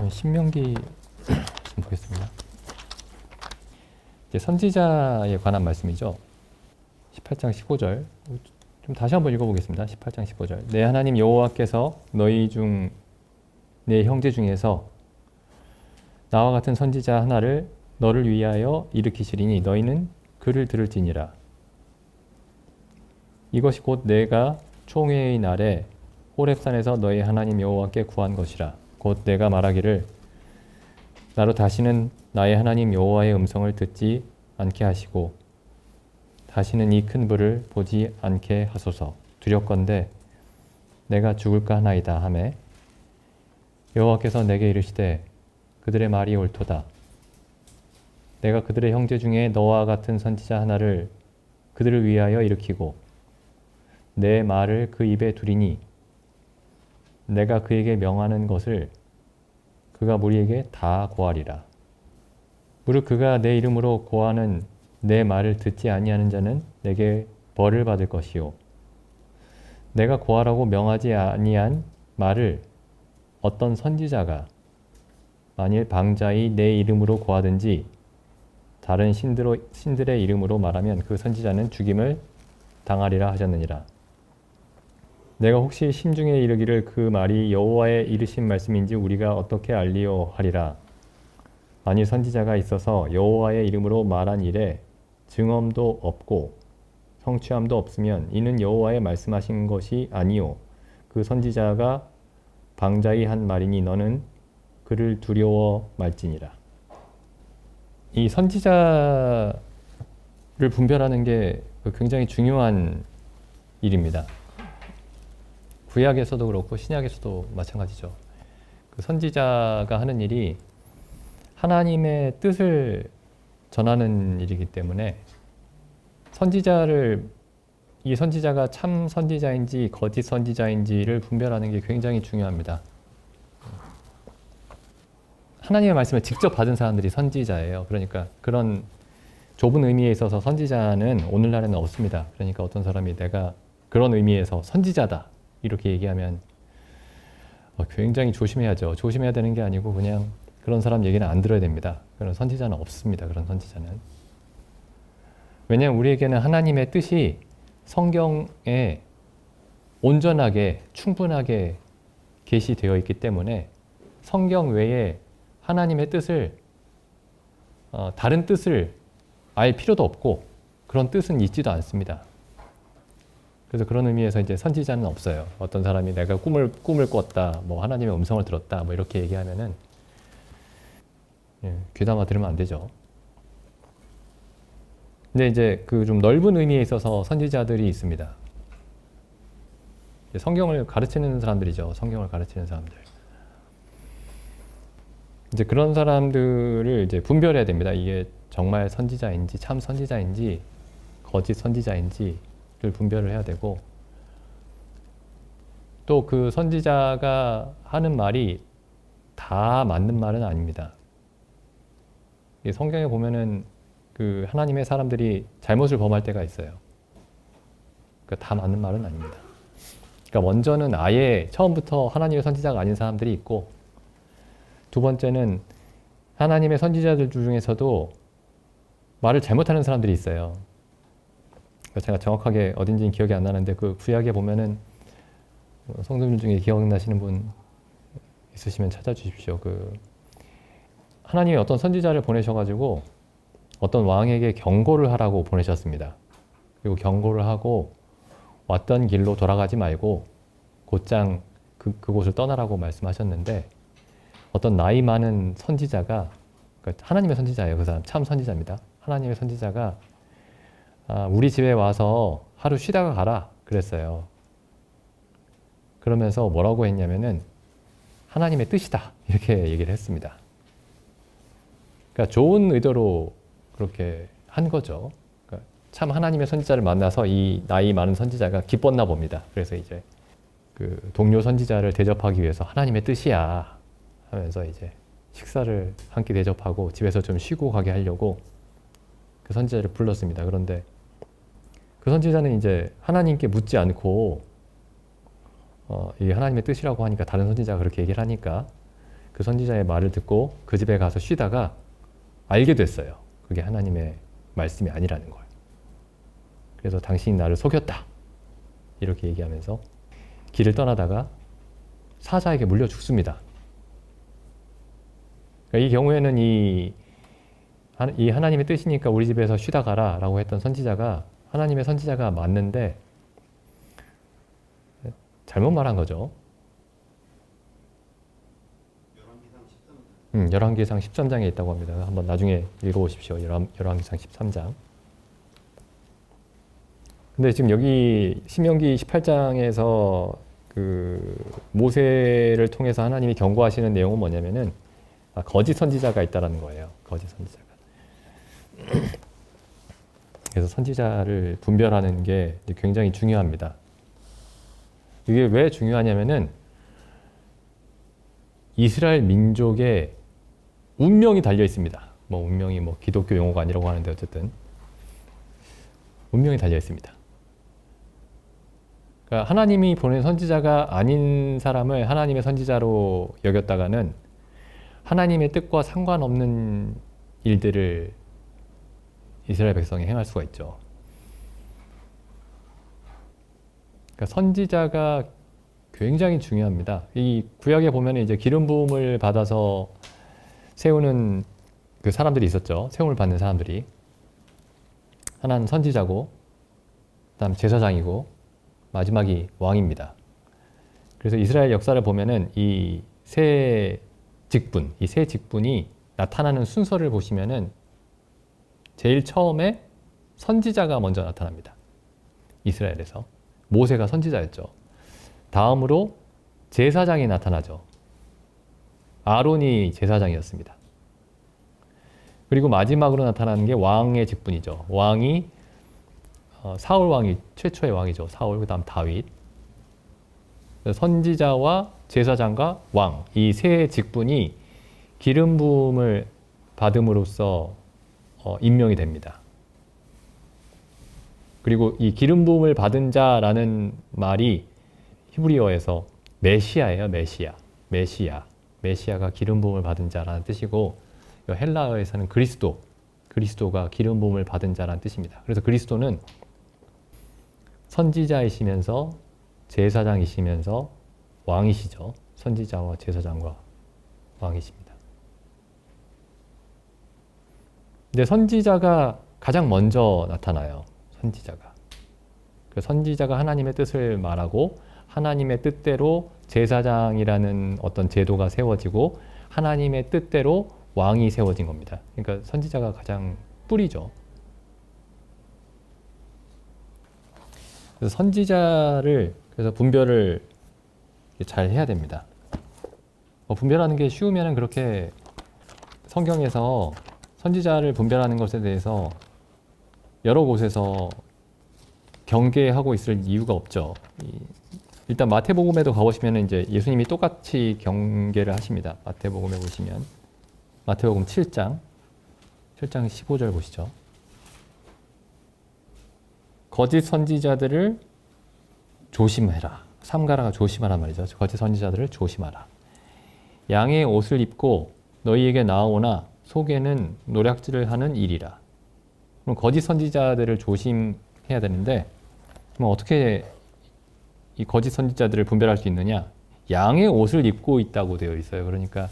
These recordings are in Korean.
신명기 좀 보겠습니다. 이제 선지자에 관한 말씀이죠. 18장 15절. 좀 다시 한번 읽어보겠습니다. 18장 15절. 내 하나님 여호와께서 너희 중 내 형제 중에서 나와 같은 선지자 하나를 너를 위하여 일으키시리니 너희는 그를 들을지니라. 이것이 곧 내가 총회의 날에 호렙산에서 너희 하나님 여호와께 구한 것이라. 곧 내가 말하기를 나로 다시는 나의 하나님 여호와의 음성을 듣지 않게 하시고 다시는 이 큰 불을 보지 않게 하소서. 두렵건대 내가 죽을까 하나이다 하매 여호와께서 내게 이르시되 그들의 말이 옳도다. 내가 그들의 형제 중에 너와 같은 선지자 하나를 그들을 위하여 일으키고 내 말을 그 입에 두리니 내가 그에게 명하는 것을 그가 무리에게 다 고하리라. 무릇 그가 내 이름으로 고하는 내 말을 듣지 아니하는 자는 내게 벌을 받을 것이요 내가 고하라고 명하지 아니한 말을 어떤 선지자가 만일 방자히 내 이름으로 고하든지 다른 신들의 이름으로 말하면 그 선지자는 죽임을 당하리라 하셨느니라. 내가 혹시 심중에 이르기를 그 말이 여호와의 이르신 말씀인지 우리가 어떻게 알리요 하리라. 만일 선지자가 있어서 여호와의 이름으로 말한 일에 증언도 없고 성취함도 없으면 이는 여호와의 말씀하신 것이 아니요 그 선지자가 방자히 한 말이니 너는 그를 두려워 말지니라. 이 선지자를 분별하는 게 굉장히 중요한 일입니다. 구약에서도 그렇고 신약에서도 마찬가지죠. 그 선지자가 하는 일이 하나님의 뜻을 전하는 일이기 때문에 이 선지자가 참 선지자인지 거짓 선지자인지를 분별하는 게 굉장히 중요합니다. 하나님의 말씀을 직접 받은 사람들이 선지자예요. 그러니까 그런 좁은 의미에 있어서 선지자는 오늘날에는 없습니다. 그러니까 어떤 사람이 내가 그런 의미에서 선지자다 이렇게 얘기하면 굉장히 조심해야죠. 조심해야 되는 게 아니고 그냥 그런 사람 얘기는 안 들어야 됩니다. 그런 선지자는 없습니다. 그런 선지자는. 왜냐하면 우리에게는 하나님의 뜻이 성경에 온전하게 충분하게 계시되어 있기 때문에 성경 외에 하나님의 뜻을 다른 뜻을 알 필요도 없고 그런 뜻은 있지도 않습니다. 그래서 그런 의미에서 이제 선지자는 없어요. 어떤 사람이 내가 꿈을 꿨다, 뭐 하나님의 음성을 들었다, 뭐 이렇게 얘기하면은 귀담아 들으면 안 되죠. 근데 이제 그 좀 넓은 의미에 있어서 선지자들이 있습니다. 성경을 가르치는 사람들이죠. 성경을 가르치는 사람들. 이제 그런 사람들을 이제 분별해야 됩니다. 이게 정말 선지자인지 참 선지자인지 거짓 선지자인지를 분별을 해야 되고 또 그 선지자가 하는 말이 다 맞는 말은 아닙니다. 성경에 보면은 그 하나님의 사람들이 잘못을 범할 때가 있어요. 그러니까 다 맞는 말은 아닙니다. 그러니까 먼저는 아예 처음부터 하나님의 선지자가 아닌 사람들이 있고 두 번째는 하나님의 선지자들 중에서도 말을 잘못하는 사람들이 있어요. 제가 정확하게 어딘지는 기억이 안 나는데 그 구약에 보면은 성도님 중에 기억나시는 분 있으시면 찾아주십시오. 그 하나님이 어떤 선지자를 보내셔가지고 어떤 왕에게 경고를 하라고 보내셨습니다. 그리고 경고를 하고 왔던 길로 돌아가지 말고 곧장 그곳을 떠나라고 말씀하셨는데 어떤 나이 많은 선지자가 그러니까 하나님의 선지자예요. 그 사람 참 선지자입니다. 하나님의 선지자가 우리 집에 와서 하루 쉬다가 가라 그랬어요. 그러면서 뭐라고 했냐면은 하나님의 뜻이다 이렇게 얘기를 했습니다. 그러니까 좋은 의도로 그렇게 한 거죠. 그러니까 참 하나님의 선지자를 만나서 이 나이 많은 선지자가 기뻤나 봅니다. 그래서 이제 그 동료 선지자를 대접하기 위해서 하나님의 뜻이야 하면서 이제 식사를 한 끼 대접하고 집에서 좀 쉬고 가게 하려고 그 선지자를 불렀습니다. 그런데 그 선지자는 이제 하나님께 묻지 않고 이게 하나님의 뜻이라고 하니까 다른 선지자가 그렇게 얘기를 하니까 그 선지자의 말을 듣고 그 집에 가서 쉬다가 알게 됐어요. 그게 하나님의 말씀이 아니라는 걸. 그래서 당신이 나를 속였다. 이렇게 얘기하면서 길을 떠나다가 사자에게 물려 죽습니다. 그러니까 이 경우에는 이 하나님의 뜻이니까 우리 집에서 쉬다 가라 라고 했던 선지자가 하나님의 선지자가 맞는데 잘못 말한 거죠. 열왕기상 13장에 있다고 합니다. 한번 나중에 읽어보십시오. 열왕기상 13장. 근데 지금 여기 신명기 18장에서 그 모세를 통해서 하나님이 경고하시는 내용은 뭐냐면은 거짓 선지자가 있다라는 거예요. 거짓 선지자가. 그래서 선지자를 분별하는 게 굉장히 중요합니다. 이게 왜 중요하냐면은 이스라엘 민족의 운명이 달려 있습니다. 운명이 기독교 용어가 아니라고 하는데 어쨌든 운명이 달려 있습니다. 그러니까 하나님이 보낸 선지자가 아닌 사람을 하나님의 선지자로 여겼다가는 하나님의 뜻과 상관없는 일들을 이스라엘 백성이 행할 수가 있죠. 그러니까 선지자가 굉장히 중요합니다. 이 구약에 보면 이제 기름 부음을 받아서 세우는 그 사람들이 있었죠. 세움을 받는 사람들이. 하나는 선지자고, 그다음 제사장이고, 마지막이 왕입니다. 그래서 이스라엘 역사를 보면은 이 세 직분이 나타나는 순서를 보시면은 제일 처음에 선지자가 먼저 나타납니다. 이스라엘에서. 모세가 선지자였죠. 다음으로 제사장이 나타나죠. 아론이 제사장이었습니다. 그리고 마지막으로 나타나는 게 왕의 직분이죠. 왕이 사울 왕이 최초의 왕이죠. 사울, 그 다음 다윗. 선지자와 제사장과 왕, 이 세 직분이 기름 부음을 받음으로써 임명이 됩니다. 그리고 이 기름 부음을 받은 자라는 말이 히브리어에서 메시아예요. 메시아가 기름 부음을 받은 자라는 뜻이고, 헬라어에서는 그리스도가 기름 부음을 받은 자라는 뜻입니다. 그래서 그리스도는 선지자이시면서 제사장이시면서 왕이시죠. 선지자와 제사장과 왕이십니다. 근데 선지자가 가장 먼저 나타나요. 선지자가 하나님의 뜻을 말하고 하나님의 뜻대로 제사장이라는 어떤 제도가 세워지고 하나님의 뜻대로 왕이 세워진 겁니다. 그러니까 선지자가 가장 뿌리죠. 그래서 선지자를 분별을 잘 해야 됩니다. 분별하는 게 쉬우면 그렇게 성경에서 선지자를 분별하는 것에 대해서 여러 곳에서 경계하고 있을 이유가 없죠. 일단 마태복음에도 가보시면 이제 예수님이 똑같이 경계를 하십니다. 마태복음에 보시면 마태복음 7장 15절 보시죠. 거짓 선지자들을 조심해라. 삼가라가 조심하란 말이죠. 거짓 선지자들을 조심하라. 양의 옷을 입고 너희에게 나아오나 속에는 노략질을 하는 일이라. 그럼 거짓 선지자들을 조심해야 되는데 그럼 어떻게 이 거짓 선지자들을 분별할 수 있느냐? 양의 옷을 입고 있다고 되어 있어요. 그러니까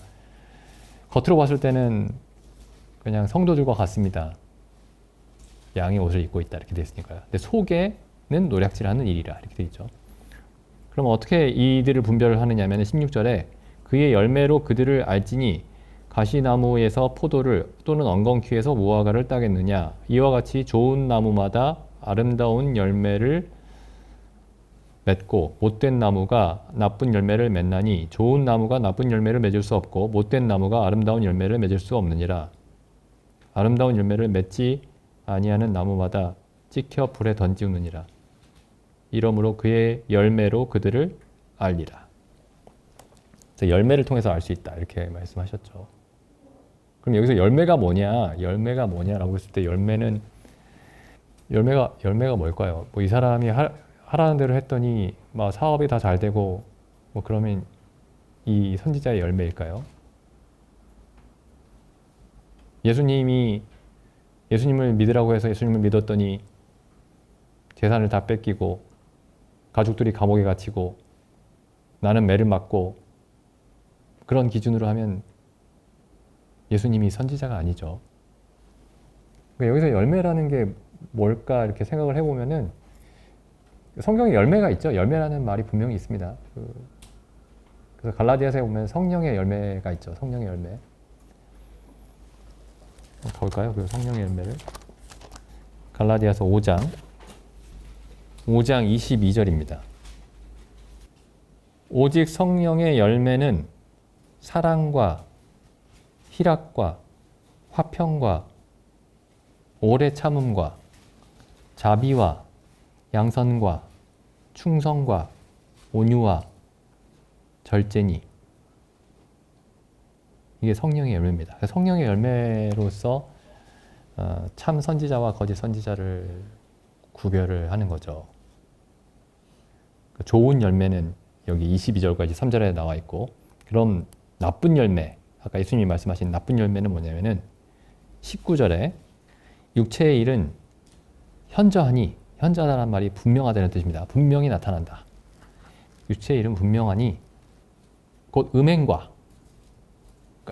겉으로 봤을 때는 그냥 성도들과 같습니다. 양의 옷을 입고 있다 이렇게 되어 있으니까요. 근데 속에는 노략질하는 일이라 이렇게 되어 있죠. 그럼 어떻게 이들을 분별을 하느냐 하면 16절에 그의 열매로 그들을 알지니 가시나무에서 포도를 또는 엉겅퀴에서 무화과를 따겠느냐. 이와 같이 좋은 나무마다 아름다운 열매를 맺고 못된 나무가 나쁜 열매를 맺나니 좋은 나무가 나쁜 열매를 맺을 수 없고 못된 나무가 아름다운 열매를 맺을 수 없느니라. 아름다운 열매를 맺지 아니하는 나무마다 찍혀 불에 던지우느니라. 이러므로 그의 열매로 그들을 알리라. 그래서 열매를 통해서 알 수 있다 이렇게 말씀하셨죠. 그럼 여기서 열매가 뭐냐라고 했을 때 열매가 뭘까요? 이 사람이 하라는 대로 했더니 사업이 다 잘 되고 그러면 이 선지자의 열매일까요? 예수님을 믿으라고 해서 예수님을 믿었더니 재산을 다 뺏기고 가족들이 감옥에 갇히고 나는 매를 맞고 그런 기준으로 하면 예수님이 선지자가 아니죠. 그러니까 여기서 열매라는 게 뭘까 이렇게 생각을 해보면은 성경에 열매가 있죠. 열매라는 말이 분명히 있습니다. 그래서 갈라디아서에 보면 성령의 열매가 있죠. 성령의 열매. 가볼까요? 그 성령의 열매를. 갈라디아서 5장 22절입니다. 오직 성령의 열매는 사랑과 희락과 화평과 오래 참음과 자비와 양선과 충성과 온유와 절제니. 이게 성령의 열매입니다. 성령의 열매로서 참 선지자와 거짓 선지자를 구별을 하는 거죠. 좋은 열매는 여기 22절까지 3절에 나와 있고, 그럼 나쁜 열매, 아까 예수님이 말씀하신 나쁜 열매는 뭐냐면은 19절에 육체의 일은 현저하니, 현저하다는 말이 분명하다는 뜻입니다. 분명히 나타난다. 육체의 일은 분명하니 곧 음행과,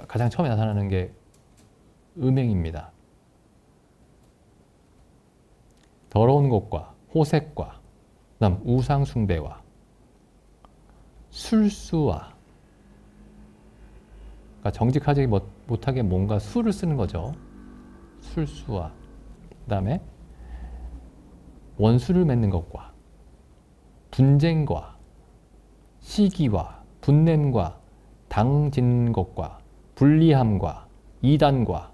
가장 처음에 나타나는 게 음행입니다. 더러운 것과 호색과 그다음 우상 숭배와 술수와, 그러니까 정직하지 못하게 뭔가 수를 쓰는 거죠. 술수와 그다음에 원수를 맺는 것과 분쟁과 시기와 분냄과 당짓는 것과 불리함과 이단과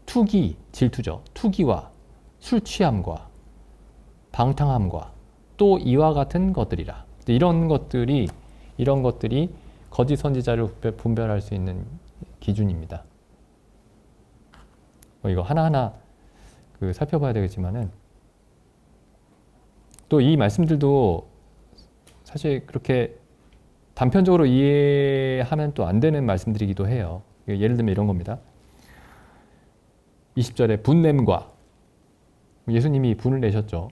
투기, 질투죠. 투기와 술 취함과 방탕함과 또 이와 같은 것들이라. 이런 것들이 거짓 선지자를 분별할 수 있는 기준입니다. 이거 하나하나 살펴봐야 되겠지만은, 또 이 말씀들도 사실 그렇게 단편적으로 이해하면 또 안 되는 말씀들이기도 해요. 예를 들면 이런 겁니다. 20절에 분냄과, 예수님이 분을 내셨죠.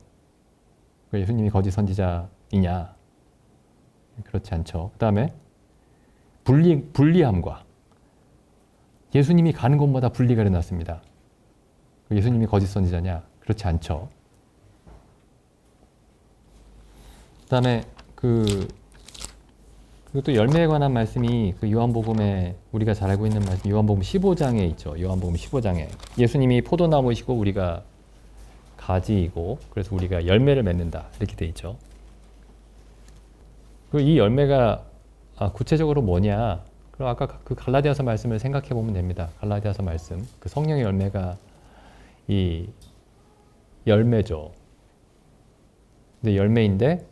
예수님이 거짓 선지자이냐? 그렇지 않죠. 그 다음에 불리함과, 예수님이 가는 곳마다 분리가 일어났습니다. 예수님이 거짓 선지자냐? 그렇지 않죠. 그 다음에 그것도 열매에 관한 말씀이 요한복음에 우리가 잘 알고 있는 말씀, 요한복음 15장에 있죠. 요한복음 15장에 예수님이 포도나무이시고 우리가 가지이고, 그래서 우리가 열매를 맺는다 이렇게 돼 있죠. 이 열매가 구체적으로 뭐냐? 그럼 아까 그 갈라디아서 말씀을 생각해 보면 됩니다. 갈라디아서 말씀, 그 성령의 열매가 이 열매죠. 근데 열매인데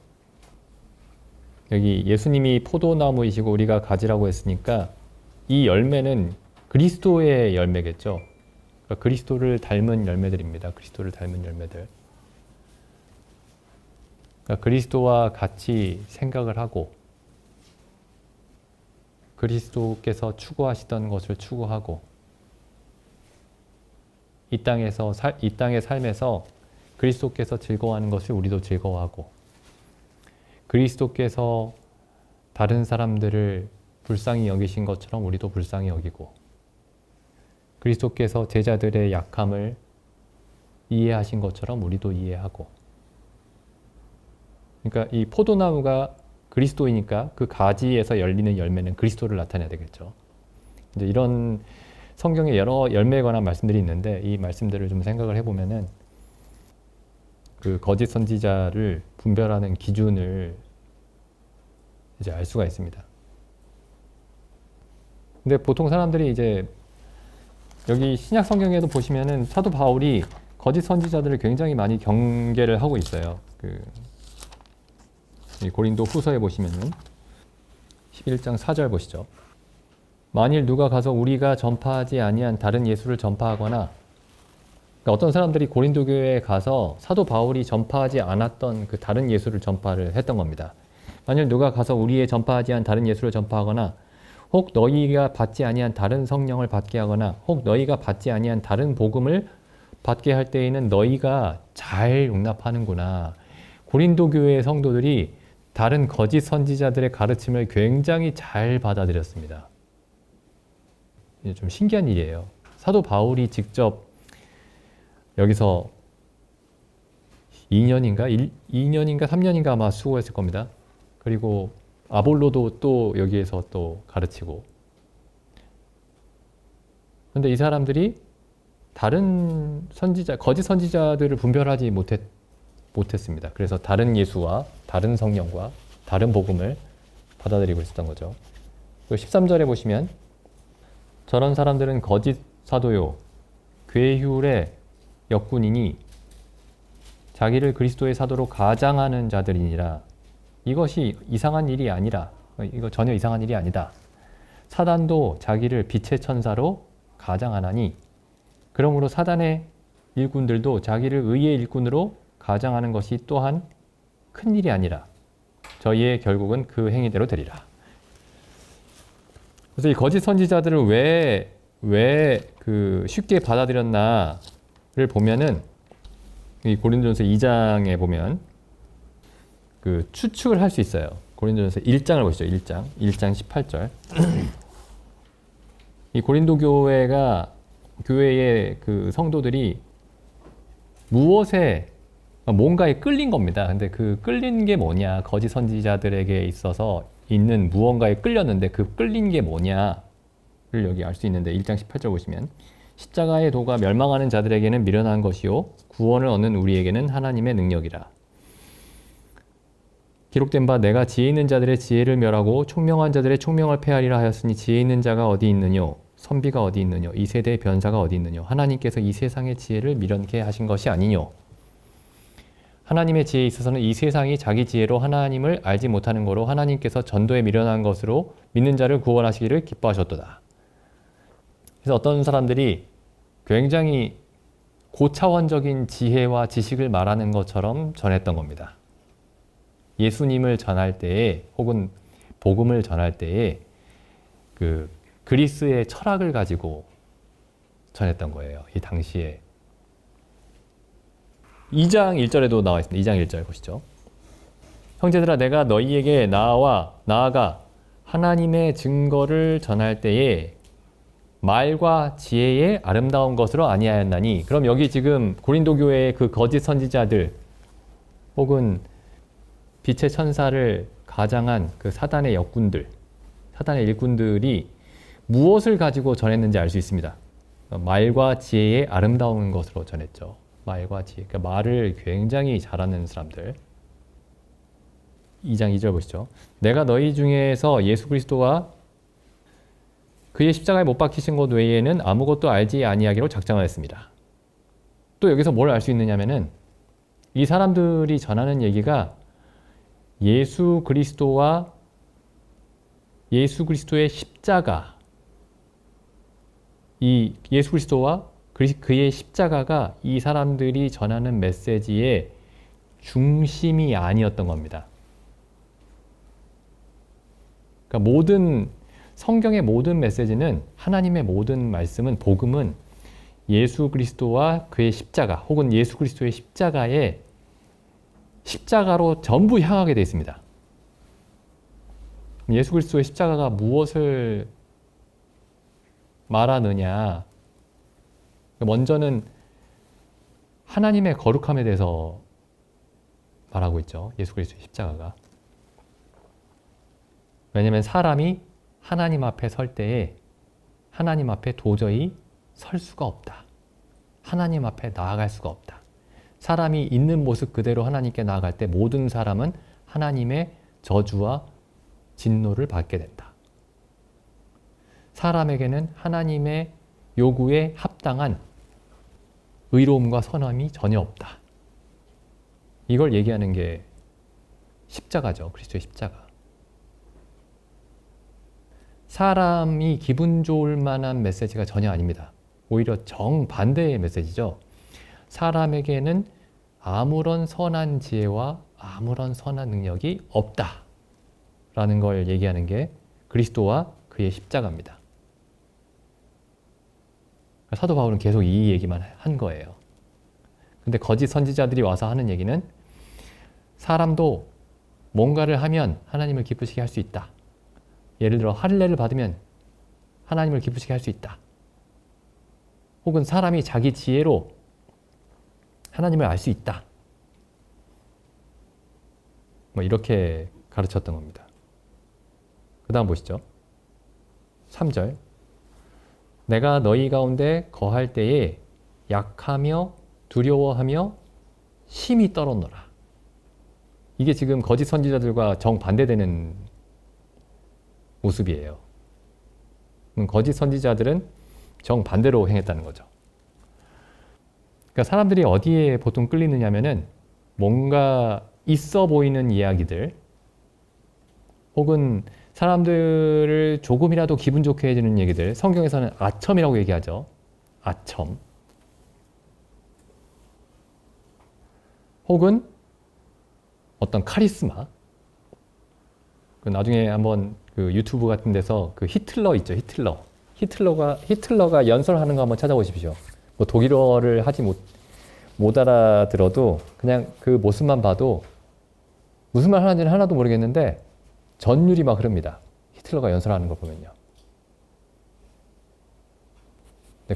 여기 예수님이 포도나무이시고 우리가 가지라고 했으니까 이 열매는 그리스도의 열매겠죠. 그러니까 그리스도를 닮은 열매들입니다. 그리스도를 닮은 열매들. 그러니까 그리스도와 같이 생각을 하고 그리스도께서 추구하시던 것을 추구하고 이 땅의 삶에서 그리스도께서 즐거워하는 것을 우리도 즐거워하고, 그리스도께서 다른 사람들을 불쌍히 여기신 것처럼 우리도 불쌍히 여기고, 그리스도께서 제자들의 약함을 이해하신 것처럼 우리도 이해하고. 그러니까 이 포도나무가 그리스도이니까 그 가지에서 열리는 열매는 그리스도를 나타내야 되겠죠. 이제 이런 성경에 여러 열매에 관한 말씀들이 있는데, 이 말씀들을 좀 생각을 해보면은 그 거짓 선지자를 분별하는 기준을 이제 알 수가 있습니다. 근데 보통 사람들이 이제 여기 신약 성경에도 보시면은 사도 바울이 거짓 선지자들을 굉장히 많이 경계를 하고 있어요. 이 고린도 후서에 보시면은 11장 4절 보시죠. 만일 누가 가서 우리가 전파하지 아니한 다른 예수를 전파하거나, 그러니까 어떤 사람들이 고린도 교회에 가서 사도 바울이 전파하지 않았던 그 다른 예수를 전파를 했던 겁니다. 만일 누가 가서 우리의 전파하지 않은 다른 예수를 전파하거나 혹 너희가 받지 아니한 다른 성령을 받게 하거나 혹 너희가 받지 아니한 다른 복음을 받게 할 때에는 너희가 잘 용납하는구나. 고린도 교회의 성도들이 다른 거짓 선지자들의 가르침을 굉장히 잘 받아들였습니다. 이게 좀 신기한 일이에요. 사도 바울이 직접 여기서 2년인가 3년인가 아마 수고했을 겁니다. 그리고 아볼로도 또 여기에서 또 가르치고. 그런데 이 사람들이 다른 선지자, 거짓 선지자들을 분별하지 못했습니다. 그래서 다른 예수와 다른 성령과 다른 복음을 받아들이고 있었던 거죠. 13절에 보시면 저런 사람들은 거짓 사도요 괴휼의 역군이니 자기를 그리스도의 사도로 가장하는 자들이니라. 이것이 이상한 일이 아니라, 이거 전혀 이상한 일이 아니다. 사단도 자기를 빛의 천사로 가장하나니 그러므로 사단의 일꾼들도 자기를 의의 일꾼으로 가장하는 것이 또한 큰 일이 아니라 저희의 결국은 그 행위대로 되리라. 그래서 이 거짓 선지자들을 왜 쉽게 받아들였나를 보면은 이 고린도전서 2장에 보면 그 추측을 할 수 있어요. 고린도전서 1장을 보시죠. 1장 18절. 이 고린도 교회의 그 성도들이 무엇에 뭔가에 끌린 겁니다. 근데 그 끌린 게 뭐냐? 거짓 선지자들에게 있어서 있는 무언가에 끌렸는데 그 끌린 게 뭐냐를 여기 알 수 있는데 1장 18절 보시면 십자가의 도가 멸망하는 자들에게는 미련한 것이요 구원을 얻는 우리에게는 하나님의 능력이라. 기록된 바 내가 지혜 있는 자들의 지혜를 멸하고 총명한 자들의 총명을 폐하리라 하였으니 지혜 있는 자가 어디 있느뇨? 선비가 어디 있느뇨? 이 세대의 변사가 어디 있느뇨? 하나님께서 이 세상의 지혜를 미련케 하신 것이 아니뇨? 하나님의 지혜에 있어서는 이 세상이 자기 지혜로 하나님을 알지 못하는 거로 하나님께서 전도에 미련한 것으로 믿는 자를 구원하시기를 기뻐하셨도다. 그래서 어떤 사람들이 굉장히 고차원적인 지혜와 지식을 말하는 것처럼 전했던 겁니다. 예수님을 전할 때에 혹은 복음을 전할 때에 그 그리스의 철학을 가지고 전했던 거예요. 이 당시에. 2장 1절에도 나와 있습니다. 2장 1절 보시죠. 형제들아 내가 너희에게 나아가 하나님의 증거를 전할 때에 말과 지혜의 아름다운 것으로 아니하였나니. 그럼 여기 지금 고린도 교회의 그 거짓 선지자들 혹은 빛의 천사를 가장한 그 사단의 역군들, 사단의 일꾼들이 무엇을 가지고 전했는지 알 수 있습니다. 말과 지혜의 아름다운 것으로 전했죠. 말과 지혜. 그러니까 말을 굉장히 잘하는 사람들. 2장 2절 보시죠. 내가 너희 중에서 예수 그리스도와 그의 십자가에 못 박히신 것 외에는 아무것도 알지 아니하기로 작정하였습니다. 또 여기서 뭘 알 수 있느냐면은 이 사람들이 전하는 얘기가 예수 그리스도와 예수 그리스도의 십자가, 이 예수 그리스도와 그의 십자가가 이 사람들이 전하는 메시지의 중심이 아니었던 겁니다. 그러니까 성경의 모든 메시지는, 하나님의 모든 말씀은, 복음은 예수 그리스도와 그의 십자가 혹은 예수 그리스도의 십자가로 전부 향하게 되어 있습니다. 예수 그리스도의 십자가가 무엇을 말하느냐? 먼저는 하나님의 거룩함에 대해서 말하고 있죠. 예수 그리스도의 십자가가. 왜냐하면 사람이 하나님 앞에 설 때에 하나님 앞에 도저히 설 수가 없다. 하나님 앞에 나아갈 수가 없다. 사람이 있는 모습 그대로 하나님께 나아갈 때 모든 사람은 하나님의 저주와 진노를 받게 된다. 사람에게는 하나님의 요구에 합당한 의로움과 선함이 전혀 없다. 이걸 얘기하는 게 십자가죠. 그리스도의 십자가. 사람이 기분 좋을 만한 메시지가 전혀 아닙니다. 오히려 정반대의 메시지죠. 사람에게는 아무런 선한 지혜와 아무런 선한 능력이 없다 라는 걸 얘기하는 게 그리스도와 그의 십자가입니다. 사도 바울은 계속 이 얘기만 한 거예요. 근데 거짓 선지자들이 와서 하는 얘기는 사람도 뭔가를 하면 하나님을 기쁘시게 할 수 있다. 예를 들어 할례를 받으면 하나님을 기쁘시게 할 수 있다. 혹은 사람이 자기 지혜로 하나님을 알 수 있다. 뭐 이렇게 가르쳤던 겁니다. 그 다음 보시죠. 3절. 내가 너희 가운데 거할 때에 약하며 두려워하며 심히 떨었노라. 이게 지금 거짓 선지자들과 정반대되는 모습이에요. 거짓 선지자들은 정반대로 행했다는 거죠. 그러니까 사람들이 어디에 보통 끌리느냐면은 뭔가 있어 보이는 이야기들 혹은 사람들을 조금이라도 기분 좋게 해주는 얘기들, 성경에서는 아첨이라고 얘기하죠. 아첨. 혹은 어떤 카리스마. 나중에 한번 그 유튜브 같은 데서 그 히틀러 있죠. 히틀러가 연설하는 거 한번 찾아보십시오. 뭐 독일어를 하지 못 알아들어도 그냥 그 모습만 봐도 무슨 말 하는지는 하나도 모르겠는데 전율이 막 흐릅니다. 히틀러가 연설하는 거 보면요.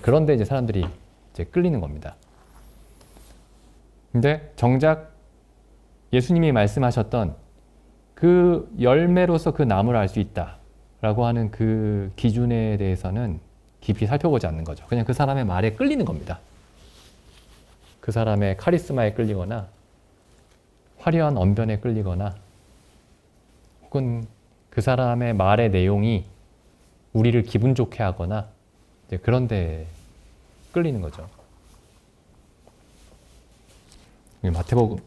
그런데 이제 사람들이 이제 끌리는 겁니다. 근데 정작 예수님이 말씀하셨던 그 열매로서 그 나무를 알 수 있다라고 하는 그 기준에 대해서는 깊이 살펴보지 않는 거죠. 그냥 그 사람의 말에 끌리는 겁니다. 그 사람의 카리스마에 끌리거나 화려한 언변에 끌리거나 혹은 그 사람의 말의 내용이 우리를 기분 좋게 하거나 이제 그런 데 끌리는 거죠.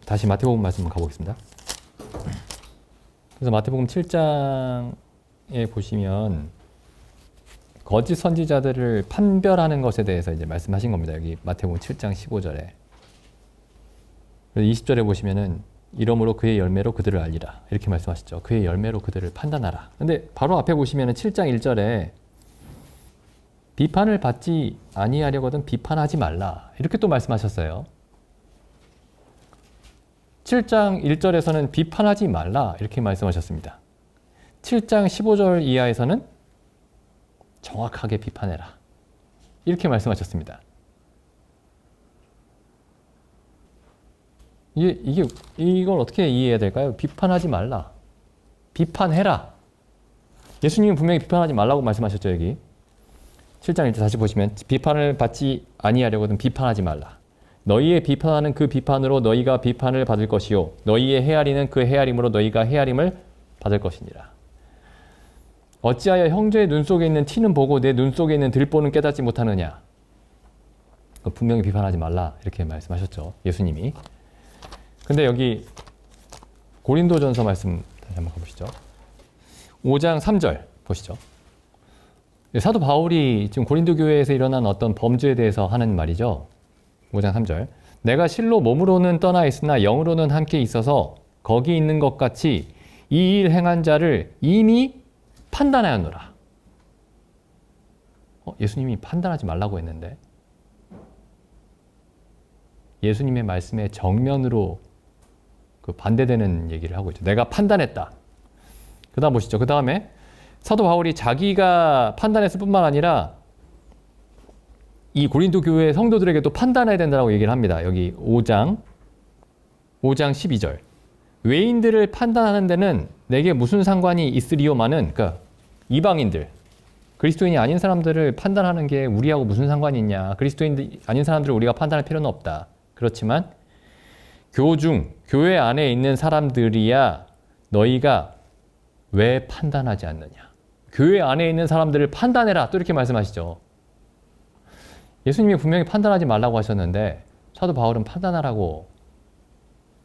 다시 마태복음 말씀 가보겠습니다. 그래서 마태복음 7장에 보시면 거짓 선지자들을 판별하는 것에 대해서 이제 말씀하신 겁니다. 여기 마태복음 7장 15절에. 20절에 보시면은 이러므로 그의 열매로 그들을 알리라. 이렇게 말씀하시죠. 그의 열매로 그들을 판단하라. 근데 바로 앞에 보시면은 7장 1절에 비판을 받지 아니하려거든 비판하지 말라. 이렇게 또 말씀하셨어요. 7장 1절에서는 비판하지 말라. 이렇게 말씀하셨습니다. 7장 15절 이하에서는 정확하게 비판해라. 이렇게 말씀하셨습니다. 이걸 어떻게 이해해야 될까요? 비판하지 말라. 비판해라. 예수님은 분명히 비판하지 말라고 말씀하셨죠, 여기. 7장 1절 다시 보시면 비판을 받지 아니하려거든 비판하지 말라. 너희의 비판하는 그 비판으로 너희가 비판을 받을 것이요. 너희의 헤아리는 그 헤아림으로 너희가 헤아림을 받을 것이니라. 어찌하여 형제의 눈 속에 있는 티는 보고 내 눈 속에 있는 들보는 깨닫지 못하느냐. 분명히 비판하지 말라. 이렇게 말씀하셨죠, 예수님이. 근데 여기 고린도전서 말씀 다시 한번 가보시죠. 5장 3절 보시죠. 사도 바울이 지금 고린도 교회에서 일어난 어떤 범죄에 대해서 하는 말이죠. 5장 3절. 내가 실로 몸으로는 떠나 있으나 영으로는 함께 있어서 거기 있는 것 같이 이 일 행한 자를 이미 판단하였노라. 예수님이 판단하지 말라고 했는데 예수님의 말씀에 정면으로 그 반대되는 얘기를 하고 있죠. 내가 판단했다. 그 다음 보시죠. 그 다음에 사도 바울이 자기가 판단했을 뿐만 아니라 이 고린도 교회 성도들에게도 판단해야 된다고 얘기를 합니다. 여기 5장 12절. 외인들을 판단하는 데는 내게 무슨 상관이 있으리요마는, 그러니까 이방인들, 그리스도인이 아닌 사람들을 판단하는 게 우리하고 무슨 상관이 있냐. 그리스도인 아닌 사람들을 우리가 판단할 필요는 없다. 그렇지만 교회 안에 있는 사람들이야 너희가 왜 판단하지 않느냐. 교회 안에 있는 사람들을 판단해라. 또 이렇게 말씀하시죠. 예수님이 분명히 판단하지 말라고 하셨는데 사도 바울은 판단하라고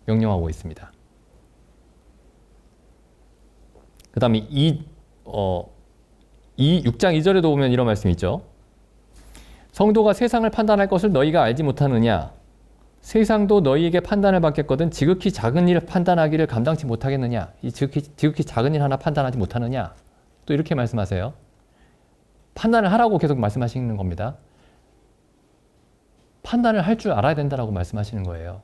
명령하고 있습니다. 그 다음에 6장 2절에도 보면 이런 말씀이 있죠. 성도가 세상을 판단할 것을 너희가 알지 못하느냐. 세상도 너희에게 판단을 받겠거든 지극히 작은 일을 판단하기를 감당치 못하겠느냐. 이 지극히 작은 일 하나 판단하지 못하느냐. 또 이렇게 말씀하세요. 판단을 하라고 계속 말씀하시는 겁니다. 판단을 할 줄 알아야 된다라고 말씀하시는 거예요.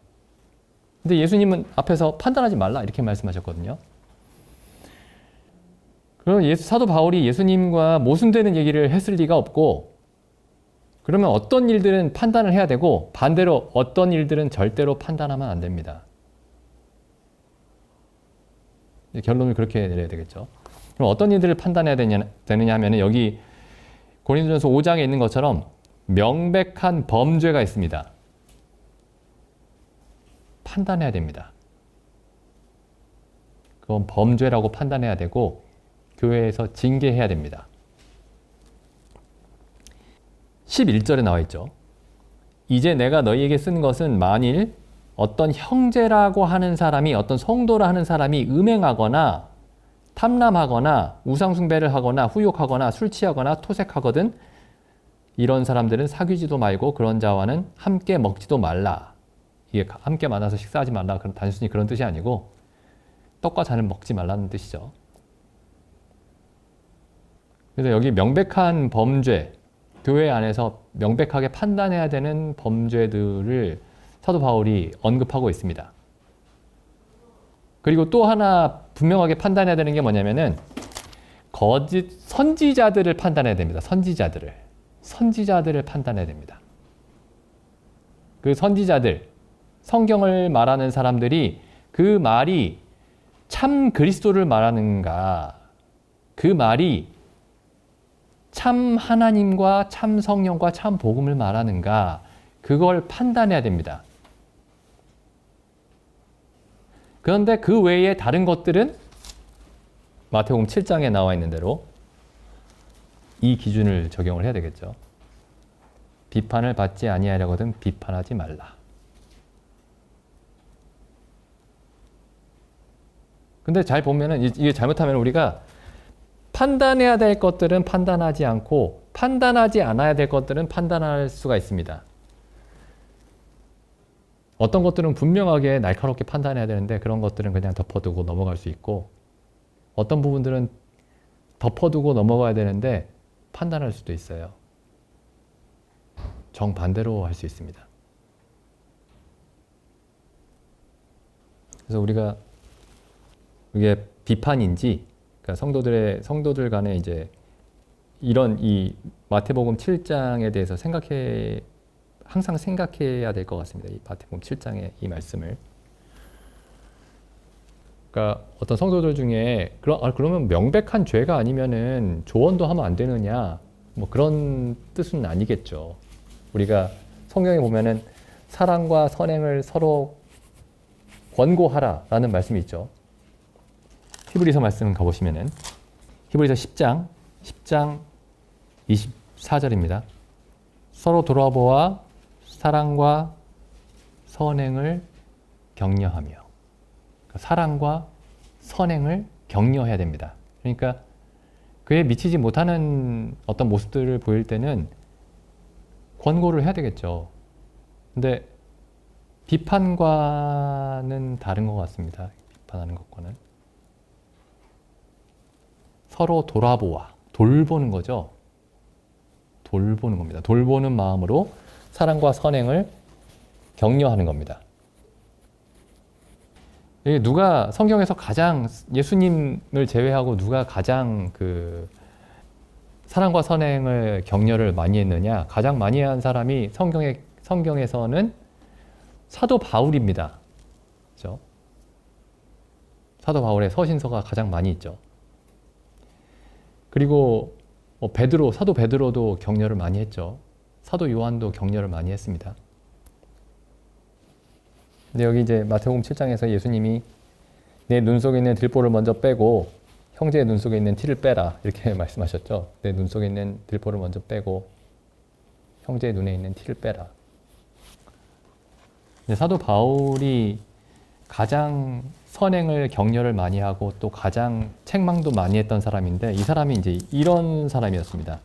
근데 예수님은 앞에서 판단하지 말라 이렇게 말씀하셨거든요. 그럼 사도 바울이 예수님과 모순되는 얘기를 했을 리가 없고, 그러면 어떤 일들은 판단을 해야 되고 반대로 어떤 일들은 절대로 판단하면 안 됩니다. 결론을 그렇게 내려야 되겠죠. 그럼 어떤 일들을 판단해야 되느냐 하면 여기 고린도전서 5장에 있는 것처럼 명백한 범죄가 있습니다. 판단해야 됩니다. 그건 범죄라고 판단해야 되고 교회에서 징계해야 됩니다. 11절에 나와 있죠. 이제 내가 너희에게 쓴 것은 만일 어떤 형제라고 하는 사람이, 어떤 성도라 하는 사람이 음행하거나 탐람하거나 우상숭배를 하거나 후욕하거나 술 취하거나 토색하거든 이런 사람들은 사귀지도 말고 그런 자와는 함께 먹지도 말라. 이게 함께 만나서 식사하지 말라. 그럼 단순히 그런 뜻이 아니고 떡과 잔을 먹지 말라는 뜻이죠. 그래서 여기 명백한 범죄, 교회 안에서 명백하게 판단해야 되는 범죄들을 사도 바울이 언급하고 있습니다. 그리고 또 하나 분명하게 판단해야 되는 게 뭐냐면은 거짓 선지자들을 판단해야 됩니다. 선지자들을 판단해야 됩니다. 그 선지자들, 성경을 말하는 사람들이 그 말이 참 그리스도를 말하는가, 그 말이 참 하나님과 참 성령과 참 복음을 말하는가, 그걸 판단해야 됩니다. 그런데 그 외에 다른 것들은 마태복음 7장에 나와 있는 대로 이 기준을 적용을 해야 되겠죠. 비판을 받지 아니하려거든 비판하지 말라. 근데 잘 보면은 이게 잘못하면 우리가 판단해야 될 것들은 판단하지 않고 판단하지 않아야 될 것들은 판단할 수가 있습니다. 어떤 것들은 분명하게 날카롭게 판단해야 되는데 그런 것들은 그냥 덮어두고 넘어갈 수 있고, 어떤 부분들은 덮어두고 넘어가야 되는데 판단할 수도 있어요. 정반대로 할 수 있습니다. 그래서 우리가 이게 비판인지, 그러니까 성도들 간에 이제 이런 이 마태복음 7장에 대해서 항상 생각해야 될 것 같습니다. 이 마태복음 7장의 이 말씀을. 그러니까 어떤 성도들 중에 그러면 명백한 죄가 아니면은 조언도 하면 안 되느냐, 뭐 그런 뜻은 아니겠죠. 우리가 성경에 보면은 사랑과 선행을 서로 권고하라라는 말씀이 있죠. 히브리서 말씀 가보시면은 히브리서 10장 24절입니다. 서로 돌아보아 사랑과 선행을 격려하며. 그러니까 사랑과 선행을 격려해야 됩니다. 그러니까 그에 미치지 못하는 어떤 모습들을 보일 때는 권고를 해야 되겠죠. 근데 비판과는 다른 것 같습니다. 비판하는 것과는. 서로 돌아보아, 돌보는 거죠. 돌보는 겁니다. 돌보는 마음으로 사랑과 선행을 격려하는 겁니다. 누가 성경에서 가장, 예수님을 제외하고 누가 가장 그 사랑과 선행을 격려를 많이 했느냐? 가장 많이 한 사람이 성경에서는 사도 바울입니다. 그렇죠? 사도 바울의 서신서가 가장 많이 있죠. 그리고 사도 베드로도 격려를 많이 했죠. 사도 요한도 격려를 많이 했습니다. 근데 여기 이제 마태복음 7장에서 예수님이 내 눈 속에 있는 들보를 먼저 빼고 형제의 눈 속에 있는 티를 빼라 이렇게 말씀하셨죠. 내 눈 속에 있는 들보를 먼저 빼고 형제의 눈에 있는 티를 빼라. 사도 바울이 가장 선행을 격려를 많이 하고 또 가장 책망도 많이 했던 사람인데, 이 사람이 이제 이런 사람이었습니다.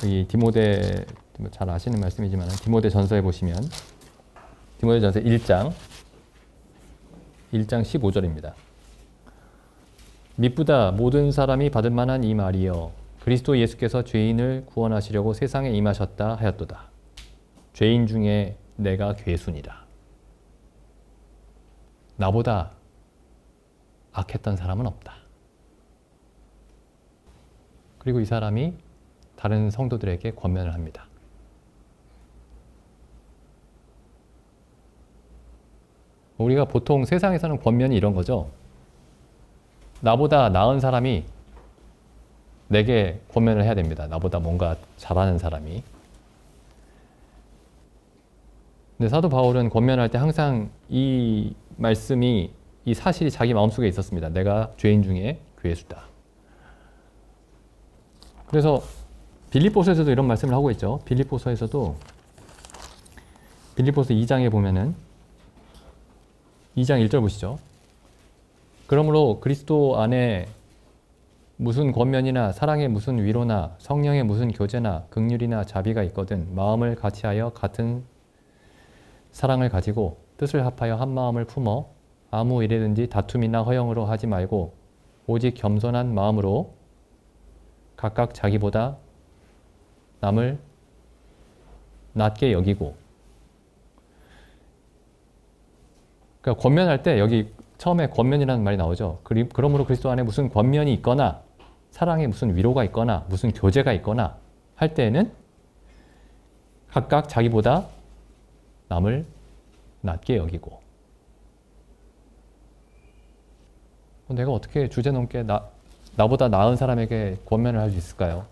여기 디모데, 잘 아시는 말씀이지만 디모데 전서에 보시면 디모데 전서 1장 15절입니다. 미쁘다 모든 사람이 받을 만한 이 말이여 그리스도 예수께서 죄인을 구원하시려고 세상에 임하셨다 하였도다. 죄인 중에 내가 괴순이라. 나보다 악했던 사람은 없다. 그리고 이 사람이 다른 성도들에게 권면을 합니다. 우리가 보통 세상에서는 권면이 이런 거죠. 나보다 나은 사람이 내게 권면을 해야 됩니다. 나보다 뭔가 잘하는 사람이. 근데 사도 바울은 권면할 때 항상 이 말씀이, 이 사실이 자기 마음속에 있었습니다. 내가 죄인 중에 괴수다. 그래서 빌립보서에서도 이런 말씀을 하고 있죠. 빌립보서에서도 빌립보서 2장에 보면은 2장 1절 보시죠. 그러므로 그리스도 안에 무슨 권면이나 사랑의 무슨 위로나 성령의 무슨 교제나 긍휼이나 자비가 있거든 마음을 같이하여 같은 사랑을 가지고 뜻을 합하여 한 마음을 품어 아무 일에든지 다툼이나 허영으로 하지 말고 오직 겸손한 마음으로 각각 자기보다 남을 낮게 여기고. 그러니까 권면할 때 여기 처음에 권면이라는 말이 나오죠. 그러므로 그리스도 안에 무슨 권면이 있거나 사랑에 무슨 위로가 있거나 무슨 교제가 있거나 할 때에는 각각 자기보다 남을 낮게 여기고. 내가 어떻게 주제넘게 나보다 나은 사람에게 권면을 할 수 있을까요?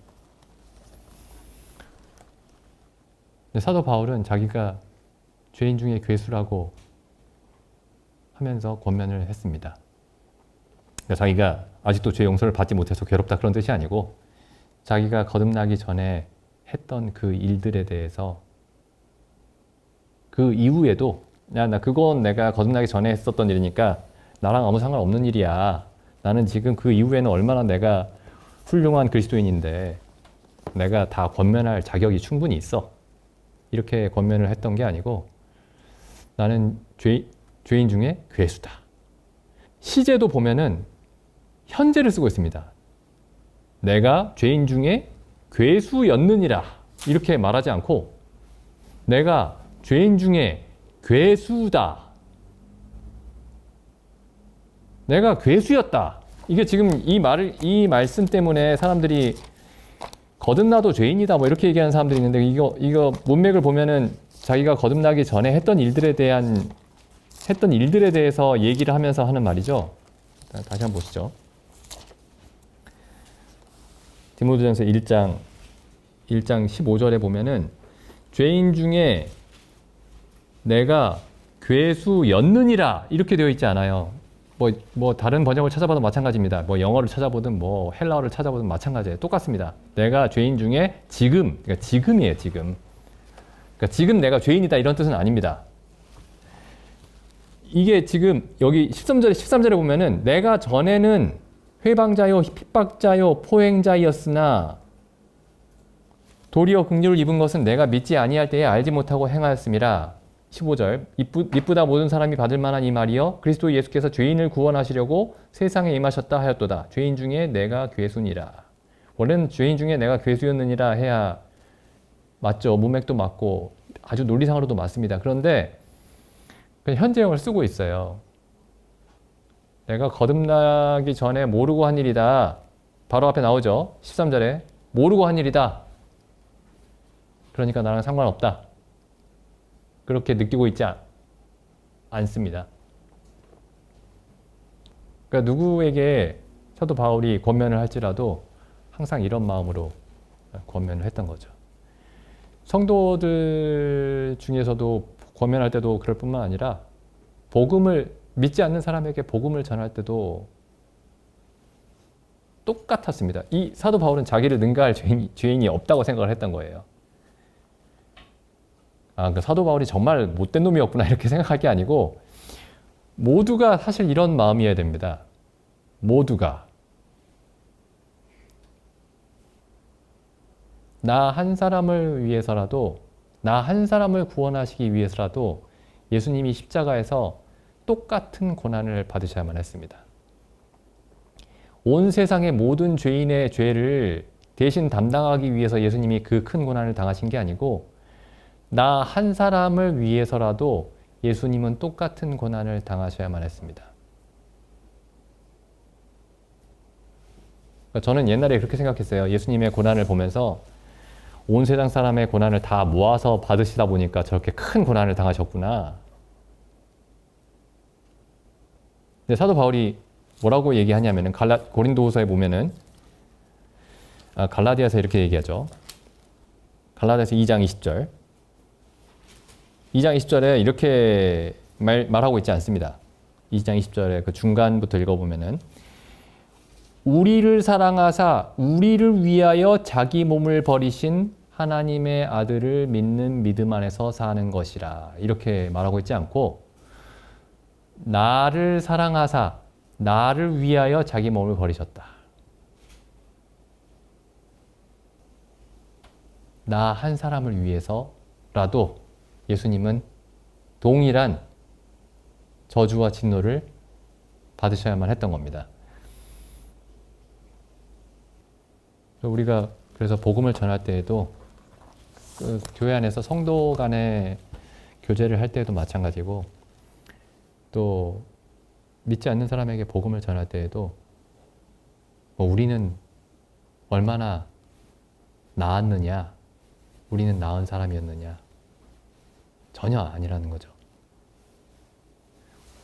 사도 바울은 자기가 죄인 중에 괴수라고 하면서 권면을 했습니다. 그러니까 자기가 아직도 죄 용서를 받지 못해서 괴롭다 그런 뜻이 아니고 자기가 거듭나기 전에 했던 그 일들에 대해서 그 이후에도 나 그건 내가 거듭나기 전에 했었던 일이니까 나랑 아무 상관없는 일이야. 나는 지금 그 이후에는 얼마나 내가 훌륭한 그리스도인인데 내가 다 권면할 자격이 충분히 있어. 이렇게 권면을 했던 게 아니고 나는 죄인 중에 괴수다. 시제도 보면은 현재를 쓰고 있습니다. 내가 죄인 중에 괴수였느니라 이렇게 말하지 않고 내가 죄인 중에 괴수다. 내가 괴수였다. 이게 지금 이 말씀 때문에 사람들이 거듭나도 죄인이다 뭐 이렇게 얘기하는 사람들이 있는데 이거 문맥을 보면은 자기가 거듭나기 전에 했던 일들에 대해서 얘기를 하면서 하는 말이죠. 다시 한번 보시죠. 디모데전서 1장 15절에 보면은 죄인 중에 내가 괴수였느니라 이렇게 되어 있지 않아요. 뭐 다른 번역을 찾아봐도 마찬가지입니다. 뭐 영어를 찾아보든 뭐 헬라어를 찾아보든 마찬가지예요. 똑같습니다. 내가 죄인 중에 그러니까 지금이에요. 지금. 그러니까 지금 내가 죄인이다 이런 뜻은 아닙니다. 이게 지금 여기 13절에 보면은 내가 전에는 회방자요 핍박자요 포행자이었으나 도리어 긍휼을 입은 것은 내가 믿지 아니할 때에 알지 못하고 행하였음이라. 15절 이쁘다 모든 사람이 받을 만한 이 말이여 그리스도 예수께서 죄인을 구원하시려고 세상에 임하셨다 하였도다. 죄인 중에 내가 괴수니라. 원래는 죄인 중에 내가 괴수였느니라 해야 맞죠. 문맥도 맞고 아주 논리상으로도 맞습니다. 그런데 현재형을 쓰고 있어요. 내가 거듭나기 전에 모르고 한 일이다. 바로 앞에 나오죠. 13절에 모르고 한 일이다. 그러니까 나랑 상관없다. 그렇게 느끼고 있지 않습니다. 그러니까 누구에게 사도 바울이 권면을 할지라도 항상 이런 마음으로 권면을 했던 거죠. 성도들 중에서도 권면할 때도 그럴 뿐만 아니라 복음을 믿지 않는 사람에게 복음을 전할 때도 똑같았습니다. 이 사도 바울은 자기를 능가할 죄인이 없다고 생각을 했던 거예요. 그러니까 사도 바울이 정말 못된 놈이었구나 이렇게 생각할 게 아니고 모두가 사실 이런 마음이어야 됩니다. 모두가. 나 한 사람을 위해서라도 나 한 사람을 구원하시기 위해서라도 예수님이 십자가에서 똑같은 고난을 받으셔야만 했습니다. 온 세상의 모든 죄인의 죄를 대신 담당하기 위해서 예수님이 그 큰 고난을 당하신 게 아니고 나 한 사람을 위해서라도 예수님은 똑같은 고난을 당하셔야만 했습니다. 저는 옛날에 그렇게 생각했어요. 예수님의 고난을 보면서 온 세상 사람의 고난을 다 모아서 받으시다 보니까 저렇게 큰 고난을 당하셨구나. 근데 사도 바울이 뭐라고 얘기하냐면은 고린도후서에 보면은 갈라디아서 이렇게 얘기하죠. 갈라디아서 2장 20절. 2장 20절에 이렇게 말하고 있지 않습니다. 2장 20절에 그 중간부터 읽어보면은 우리를 사랑하사 우리를 위하여 자기 몸을 버리신 하나님의 아들을 믿는 믿음 안에서 사는 것이라 이렇게 말하고 있지 않고 나를 사랑하사 나를 위하여 자기 몸을 버리셨다. 나 한 사람을 위해서라도 예수님은 동일한 저주와 진노를 받으셔야만 했던 겁니다. 우리가 그래서 복음을 전할 때에도 그 교회 안에서 성도 간의 교제를 할 때에도 마찬가지고 또 믿지 않는 사람에게 복음을 전할 때에도 뭐 우리는 얼마나 나았느냐, 우리는 나은 사람이었느냐 전혀 아니라는 거죠.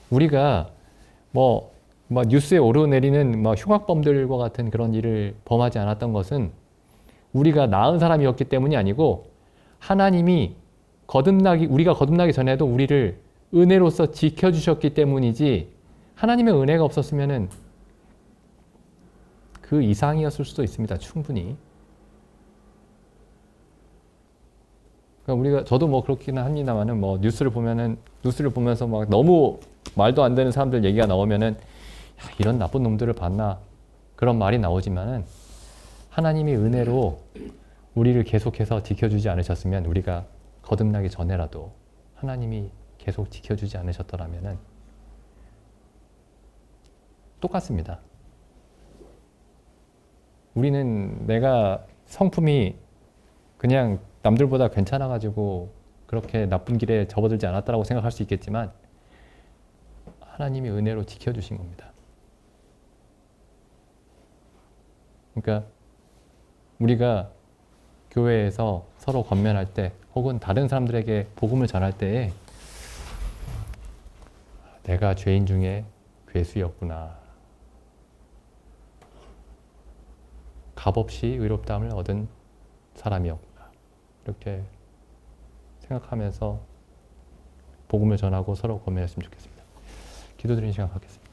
우리가 뭐 뉴스에 오르내리는 흉악범들과 같은 그런 일을 범하지 않았던 것은 우리가 나은 사람이었기 때문이 아니고 하나님이 우리가 거듭나기 전에도 우리를 은혜로서 지켜주셨기 때문이지 하나님의 은혜가 없었으면은 그 이상이었을 수도 있습니다. 충분히. 그러니까 저도 그렇기는 합니다만은 뉴스를 보면서 막 너무 말도 안 되는 사람들 얘기가 나오면은 야, 이런 나쁜 놈들을 봤나 그런 말이 나오지만은 하나님이 은혜로 우리를 계속해서 지켜주지 않으셨으면 우리가 거듭나기 전에라도 하나님이 계속 지켜주지 않으셨더라면은 똑같습니다. 우리는 내가 성품이 그냥 남들보다 괜찮아가지고 그렇게 나쁜 길에 접어들지 않았다라고 생각할 수 있겠지만 하나님이 은혜로 지켜주신 겁니다. 그러니까 우리가 교회에서 서로 권면할 때 혹은 다른 사람들에게 복음을 전할 때에 내가 죄인 중에 괴수였구나. 값없이 의롭다함을 얻은 사람이었구나. 이렇게 생각하면서 복음을 전하고 서로 권면했으면 좋겠습니다. 기도드리는 시간 갖겠습니다.